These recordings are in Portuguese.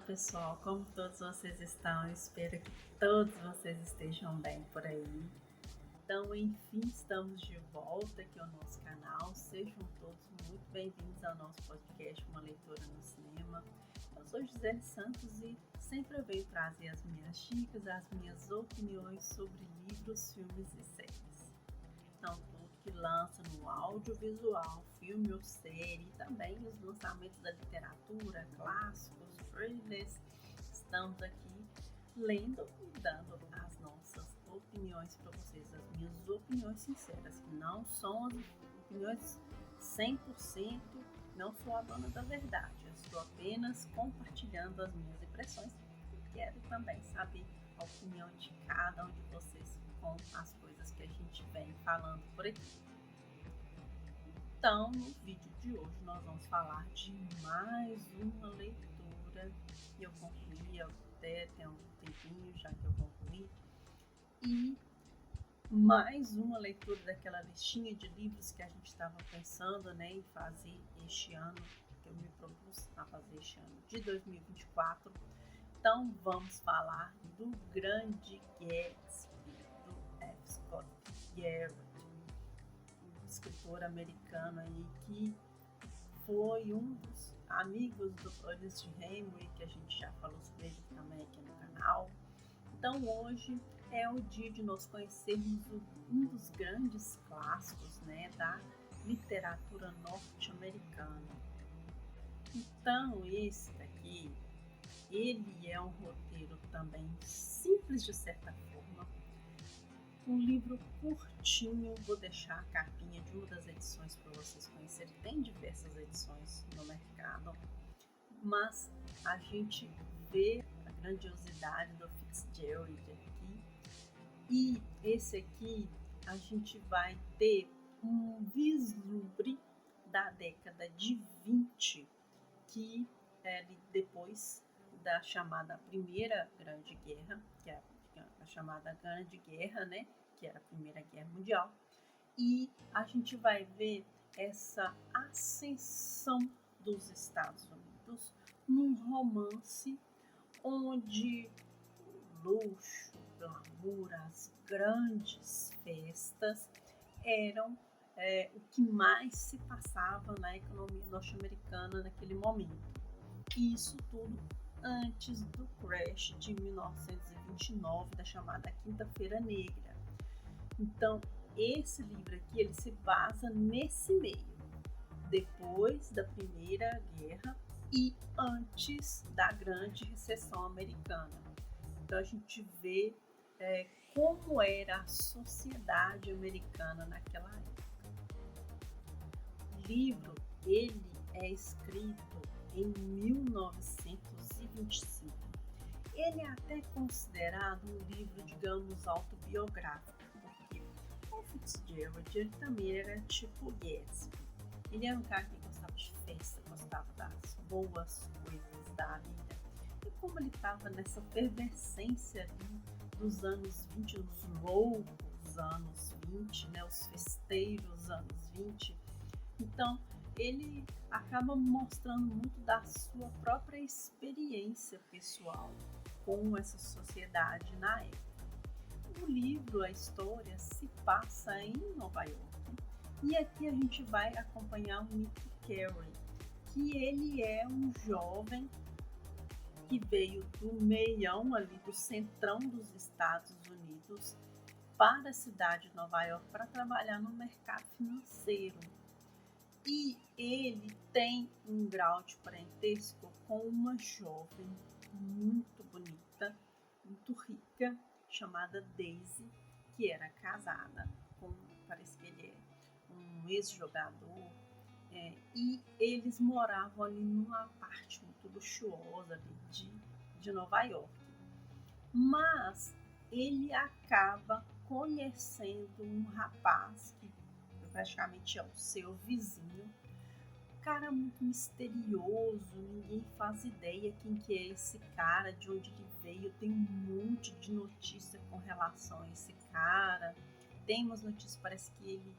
pessoal, como todos vocês estão? Eu espero que todos vocês estejam bem por aí. Então, enfim, estamos de volta aqui ao nosso canal. Sejam todos muito bem-vindos ao nosso podcast Uma Leitura no Cinema. Eu sou Gisele Santos e sempre eu venho trazer as minhas dicas, as minhas opiniões sobre livros, filmes e séries. Então, tudo que lança no audiovisual, filme ou série, também os lançamentos da literatura, clássicos, thrillers. Estamos aqui lendo e dando as nossas opiniões para vocês, as minhas opiniões sinceras, que não são as opiniões 100%, não sou a dona da verdade, eu estou apenas compartilhando as minhas impressões e quero também saber a opinião de cada um de vocês com as coisas que a gente vem falando por aqui. Então, no vídeo de hoje nós vamos falar de mais uma leitura que eu concluí, até tem um tempinho já que eu concluí, e mais uma leitura daquela listinha de livros que a gente estava pensando, em fazer este ano, que eu me propus a fazer este ano de 2024. Então vamos falar do Grande Gatsby, do F. Scott Garrett, um escritor americano aí que foi um dos amigos do Ernest Hemingway, que a gente já falou sobre ele também aqui no canal. Então hoje é o dia de nós conhecermos um dos grandes clássicos, da literatura norte-americana. Então esse daqui, ele é um roteiro também simples de certa forma, um livro curtinho. Vou deixar a capinha de uma das edições para vocês conhecerem. Tem diversas edições no mercado, mas a gente vê a grandiosidade do Fitzgerald aqui. E esse aqui a gente vai ter um vislumbre da década de 20, que é depois da chamada Primeira Grande Guerra, que é a chamada Grande Guerra, que era a Primeira Guerra Mundial, e a gente vai ver essa ascensão dos Estados Unidos num romance onde o luxo, o glamour, as grandes festas eram o que mais se passava na economia norte-americana naquele momento. E isso tudo antes do crash de 1929, da chamada Quinta-feira Negra. Então, esse livro aqui, ele se basa nesse meio, depois da Primeira Guerra e antes da Grande Recessão Americana. Então, a gente vê como era a sociedade americana naquela época. O livro, ele é escrito em 1925. Ele é até considerado um livro, digamos, autobiográfico, porque o Fitzgerald, ele também era tipo Gatsby. Ele era um cara que gostava de festa, gostava das boas coisas da vida. E como ele estava nessa efervescência ali dos anos 20, os loucos anos 20, os festeiros anos 20, então ele acaba mostrando muito da sua própria experiência pessoal com essa sociedade na época. O livro, a história, se passa em Nova York, e aqui a gente vai acompanhar o Nick Carey, que ele é um jovem que veio do meião ali, do centrão dos Estados Unidos, para a cidade de Nova York para trabalhar no mercado financeiro. E ele tem um grau de parentesco com uma jovem muito bonita, muito rica, chamada Daisy, que era casada com, parece que ele é um ex-jogador, e eles moravam ali numa parte muito luxuosa ali de Nova York. Mas ele acaba conhecendo um rapaz que praticamente é o seu vizinho, um cara muito misterioso, ninguém faz ideia quem que é esse cara, de onde ele veio. Tem um monte de notícia com relação a esse cara. Tem umas notícias, parece que ele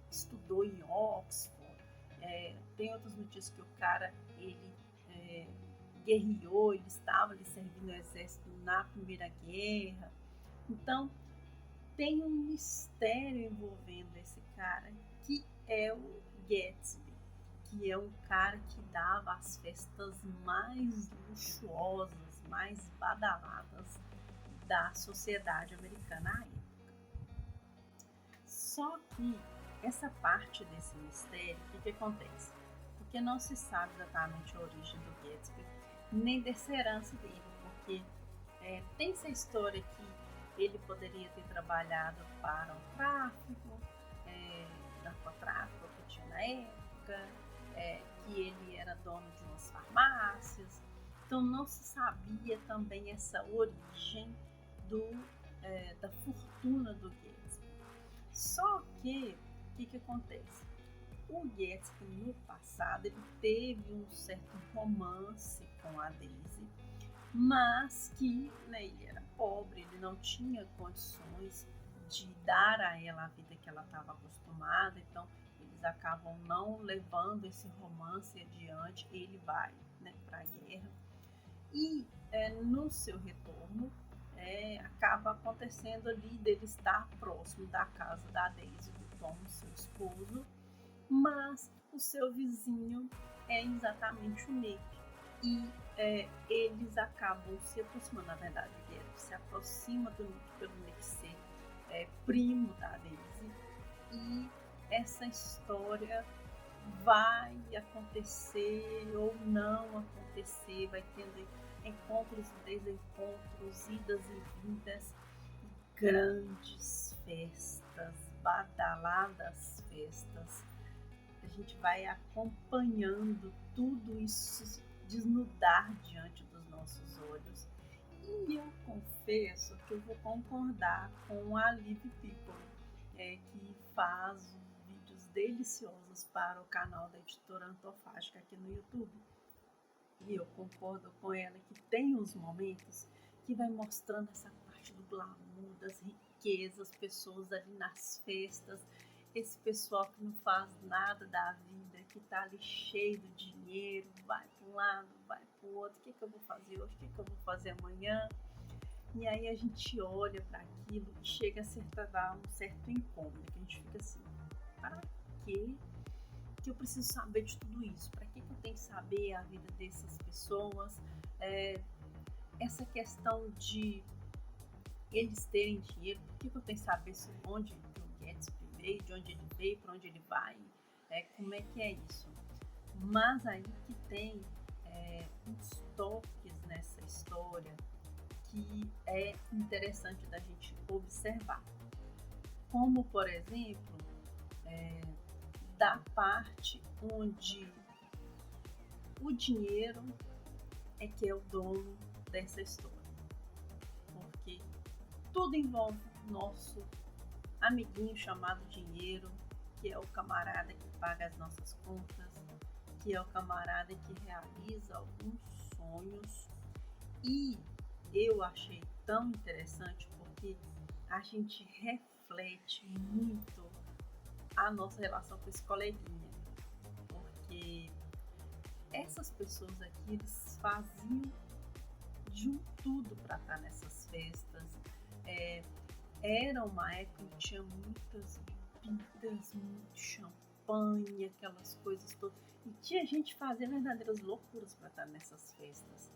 estudou em Oxford. Tem outras notícias que o cara, ele guerreou, ele estava ali servindo o exército na Primeira Guerra. Então, tem um mistério envolvendo esse cara, que é o Gatsby, que é um cara que dava as festas mais luxuosas, mais badaladas da sociedade americana à época. Só que essa parte desse mistério, o que acontece? Porque não se sabe exatamente a origem do Gatsby, nem dessa herança dele, porque tem essa história que ele poderia ter trabalhado para o tráfico, narcotráfico que tinha na época, que ele era dono de umas farmácias. Então não se sabia também essa origem da fortuna do Gatsby. Só que, o que acontece? O Gatsby, no passado, ele teve um certo romance com a Daisy, mas que ele era pobre, ele não tinha condições de dar a ela a vida que ela estava acostumada, então eles acabam não levando esse romance adiante. Ele vai para a guerra e no seu retorno acaba acontecendo ali dele estar próximo da casa da Daisy, do Tom, seu esposo, mas o seu vizinho é exatamente o Nick. E eles acabam se aproximando, na verdade, o Gatsby se aproxima do Nick pelo Nick ser primo da Daisy, e essa história vai acontecer ou não acontecer, vai tendo encontros e desencontros, idas e vindas, grandes festas, badaladas festas. A gente vai acompanhando tudo isso desnudar diante dos nossos olhos. E eu confesso que eu vou concordar com a Liv Piccolo, que faz vídeos deliciosos para o canal da Editora Antofágica aqui no YouTube. E eu concordo com ela que tem uns momentos que vai mostrando essa parte do glamour, das riquezas, pessoas ali nas festas, esse pessoal que não faz nada da vida, que tá ali cheio de dinheiro, vai para um lado, vai para o outro, o que eu vou fazer hoje, o que eu vou fazer amanhã? E aí a gente olha para aquilo e chega a dar um certo incômodo, que a gente fica assim, para quê que eu preciso saber de tudo isso? Para que eu tenho que saber a vida dessas pessoas? Essa questão de eles terem dinheiro, por que eu tenho que saber sobre onde o Gatsby veio, de onde ele veio, para onde ele vai, como é que é isso? Mas aí que tem uns toques nessa história que é interessante da gente observar. Como, por exemplo, da parte onde o dinheiro é que é o dono dessa história. Porque tudo envolve nosso amiguinho chamado dinheiro, que é o camarada que paga as nossas contas, que é o camarada que realiza alguns sonhos. E eu achei tão interessante porque a gente reflete muito a nossa relação com esse coleguinha, porque essas pessoas aqui, eles faziam de um tudo para estar nessas festas. Era uma época que tinha muitas bebidas, muito champanhe, aquelas coisas todas, e tinha gente fazendo verdadeiras loucuras para estar nessas festas.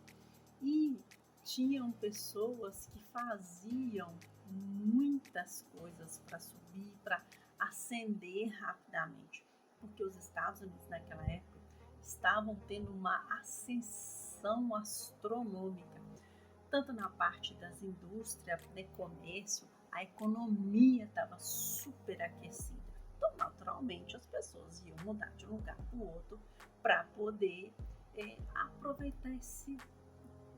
E tinham pessoas que faziam muitas coisas para subir, para ascender rapidamente, porque os Estados Unidos naquela época estavam tendo uma ascensão astronômica, tanto na parte das indústrias, comércio, a economia estava super aquecida. Então, naturalmente, as pessoas iam mudar de um lugar para o outro para poder aproveitar esse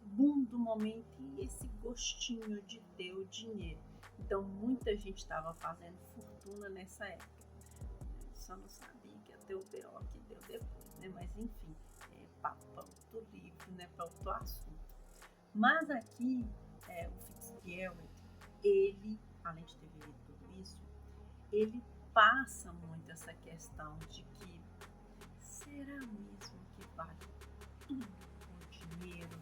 boom do momento e esse gostinho de ter o dinheiro. Então, muita gente estava fazendo fortuna nessa época. Só não sabia que ia ter o B.O. que deu depois, né? Mas, enfim, papo para outro livro, para outro assunto. Mas aqui, o Fitzgerald, ele, além de ter vivido tudo isso, ele passa muito essa questão de que será mesmo que vale tudo o dinheiro?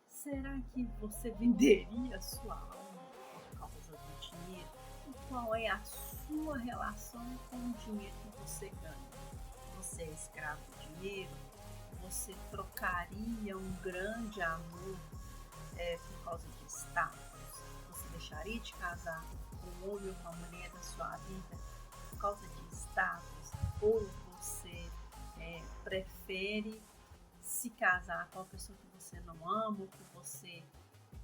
Será que você venderia a sua alma por causa do dinheiro? E qual é a sua relação com o dinheiro que você ganha? Você é escravo do dinheiro? Você trocaria um grande amor por causa de status? Você deixaria de casar com um homem ou com a mulher da sua vida por causa de status? Ou você prefere se casar com uma pessoa que você não ama, ou que você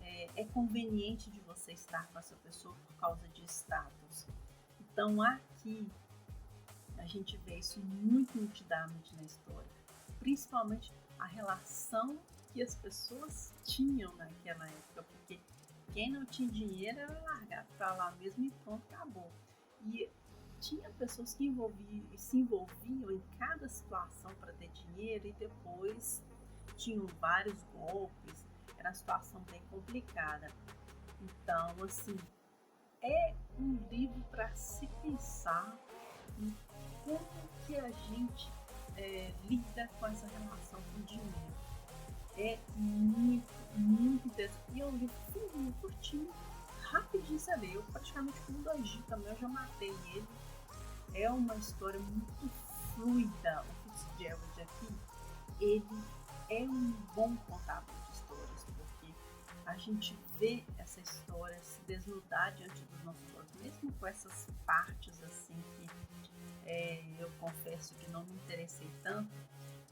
é conveniente de você estar com essa pessoa por causa de status? Então aqui a gente vê isso muito nitidamente na história, principalmente a relação que as pessoas tinham naquela época, porque quem não tinha dinheiro era largado para lá mesmo e pronto, acabou. E tinha pessoas que se envolviam em cada situação para ter dinheiro e depois tinham vários golpes, era uma situação bem complicada. Então, assim, é um livro para se pensar em como que a gente lida com essa relação com o dinheiro. É muito, muito interessante. E é um livro fininho, curtinho, rapidinho você lê. Eu praticamente com 2 dias também eu já matei ele. É uma história muito fluida. O Fitzgerald aqui, ele é um bom contador de histórias, porque a gente vê essa história se desnudar diante dos nossos olhos, mesmo com essas partes assim que eu confesso que não me interessei tanto,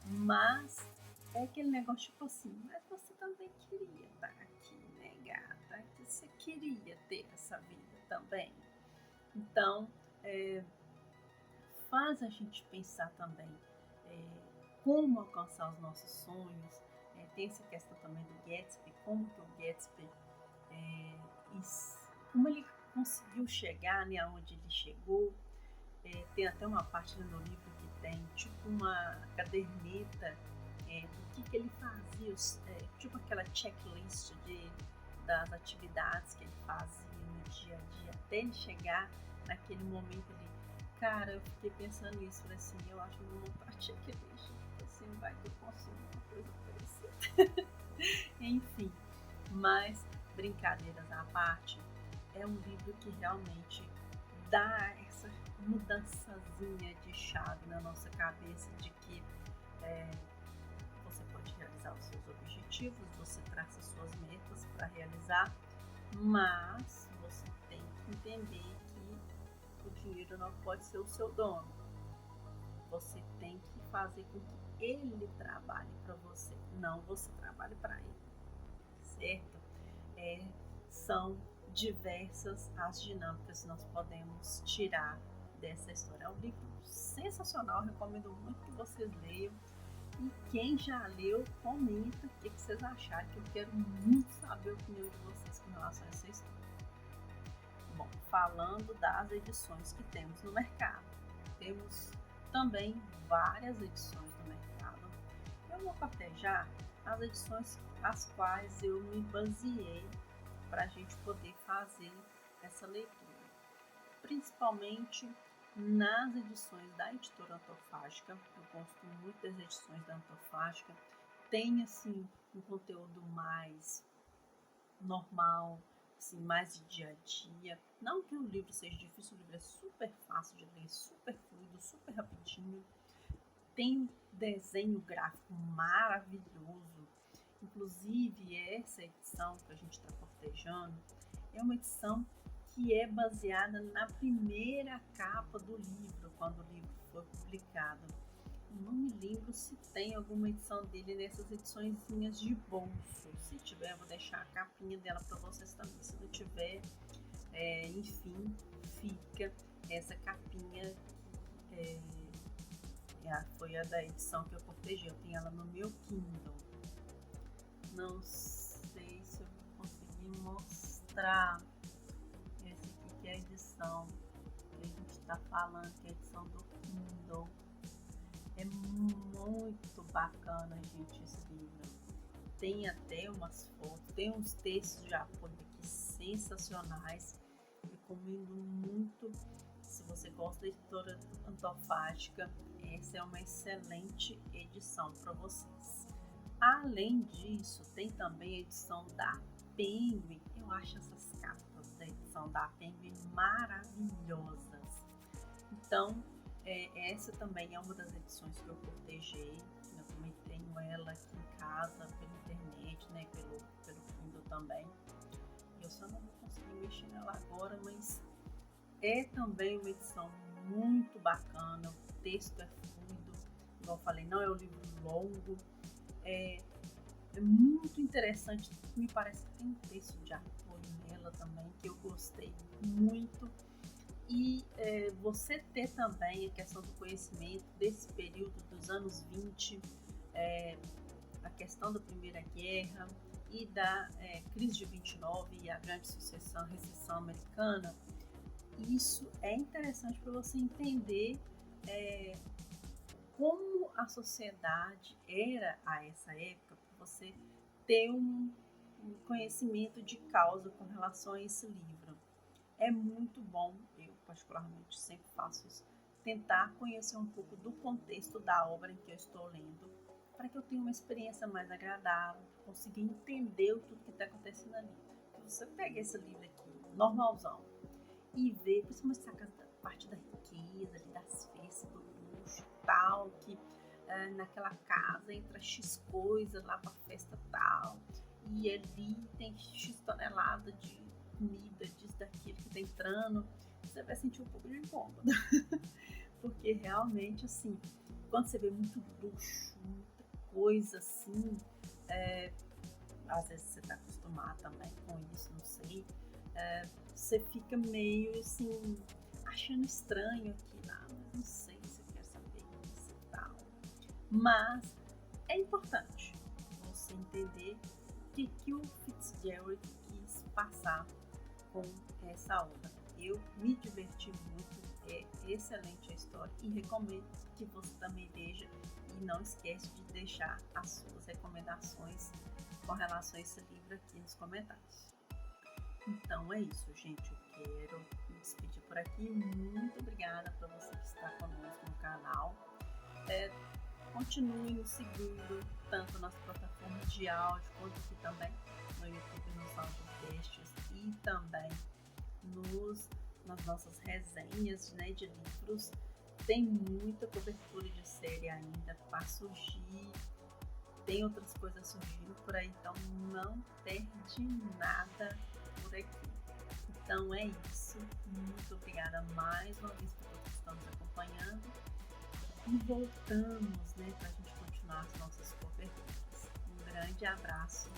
mas é aquele negócio tipo assim, mas você também queria estar aqui, né, gata? Você queria ter essa vida também. Então, faz a gente pensar também como alcançar os nossos sonhos. Tem essa questão também do Gatsby, como que o Gatsby, como ele conseguiu chegar, né, aonde ele chegou. Tem até uma parte no livro que tem tipo uma caderneta do que ele fazia, tipo aquela checklist das atividades que ele fazia no dia a dia, até ele chegar naquele momento ali. Cara, eu fiquei pensando nisso, falei assim, eu acho que eu vou montar checklist, assim, vai que eu consigo uma coisa parecida. Enfim, mas brincadeiras à parte, é um livro que realmente dá essa mudançazinha de chave na nossa cabeça de que você pode realizar os seus objetivos, você traça suas metas para realizar, mas você tem que entender que o dinheiro não pode ser o seu dono. Você tem que fazer com que ele trabalhe para você, não você trabalhe para ele, certo? São diversas as dinâmicas que nós podemos tirar dessa história. É um livro sensacional, recomendo muito que vocês leiam. E quem já leu, comenta o que vocês acharam, que eu quero muito saber a opinião de vocês com relação a essa história. Bom, falando das edições que temos no mercado, temos também várias edições no mercado. Eu vou partilhar as edições as quais eu me baseei para a gente poder fazer essa leitura, principalmente nas edições da editora Antofágica. Eu gosto muito das edições da Antofágica, tem assim um conteúdo mais normal, assim, mais de dia a dia. Não que o livro seja difícil, o livro é super fácil de ler, super fluido, super rapidinho, tem um desenho gráfico maravilhoso. Inclusive, essa edição que a gente está cortejando é uma edição que é baseada na primeira capa do livro, quando o livro foi publicado. Não me lembro se tem alguma edição dele nessas ediçõezinhas de bolso. Se tiver, eu vou deixar a capinha dela para vocês também. Se não tiver, enfim, fica essa capinha. Foi a da edição que eu cortejei. Eu tenho ela no meu Kindle. Não sei se eu vou conseguir mostrar. Esse aqui que é a edição que a gente está falando, que é a edição do Kindle. É muito bacana, gente, esse livro. Tem até umas fotos, tem uns textos de apoio aqui sensacionais. Recomendo muito. Se você gosta da editora Antofágica, essa é uma excelente edição para vocês. Além disso, tem também a edição da Penguin. Eu acho essas capas da edição da Penguin maravilhosas. Então, essa também é uma das edições que eu cortejei. Eu também tenho ela aqui em casa, pela internet, né, pelo Kindle também. Eu só não vou conseguir mexer nela agora, mas é também uma edição muito bacana. O texto é fluido, igual eu falei, não é um livro longo. É muito interessante, me parece que tem um texto de apoio nela também, que eu gostei muito. E você ter também a questão do conhecimento desse período dos anos 20, a questão da Primeira Guerra e da crise de 29 e a grande recessão americana, isso é interessante para você entender como a sociedade era a essa época, para você ter um conhecimento de causa com relação a esse livro. É muito bom, eu particularmente sempre faço isso, tentar conhecer um pouco do contexto da obra em que eu estou lendo, para que eu tenha uma experiência mais agradável, conseguir entender tudo que está acontecendo ali. Se você pega esse livro aqui, normalzão, e vê, principalmente essa parte da riqueza, ali, das festas, do luxo e tal, que naquela casa entra X coisa lá para festa tal, e ali tem X tonelada de comida, disso, daquilo que tá entrando, você vai sentir um pouco de incômodo. Porque realmente, assim, quando você vê muito luxo, muita coisa assim, às vezes você tá acostumado também com isso, não sei, você fica meio assim, achando estranho aqui, mas não sei se eu quero saber isso e tal. Mas é importante você entender o que o Fitzgerald quis passar com essa obra. Eu me diverti muito, é excelente a história e recomendo que você também veja, e não esquece de deixar as suas recomendações com relação a esse livro aqui nos comentários. Então é isso, gente, eu quero me despedir por aqui. Muito obrigada para você que está conosco no canal. Continue nos seguindo tanto nas plataformas de áudio quanto aqui também no YouTube, nos audiocasts e também nas nossas resenhas, né, de livros. Tem muita cobertura de série ainda para surgir, tem outras coisas surgindo por aí, então não perde nada por aqui. Então é isso, muito obrigada mais uma vez por todos que estão nos acompanhando e voltamos, né, para a gente continuar as nossas coberturas. Um grande abraço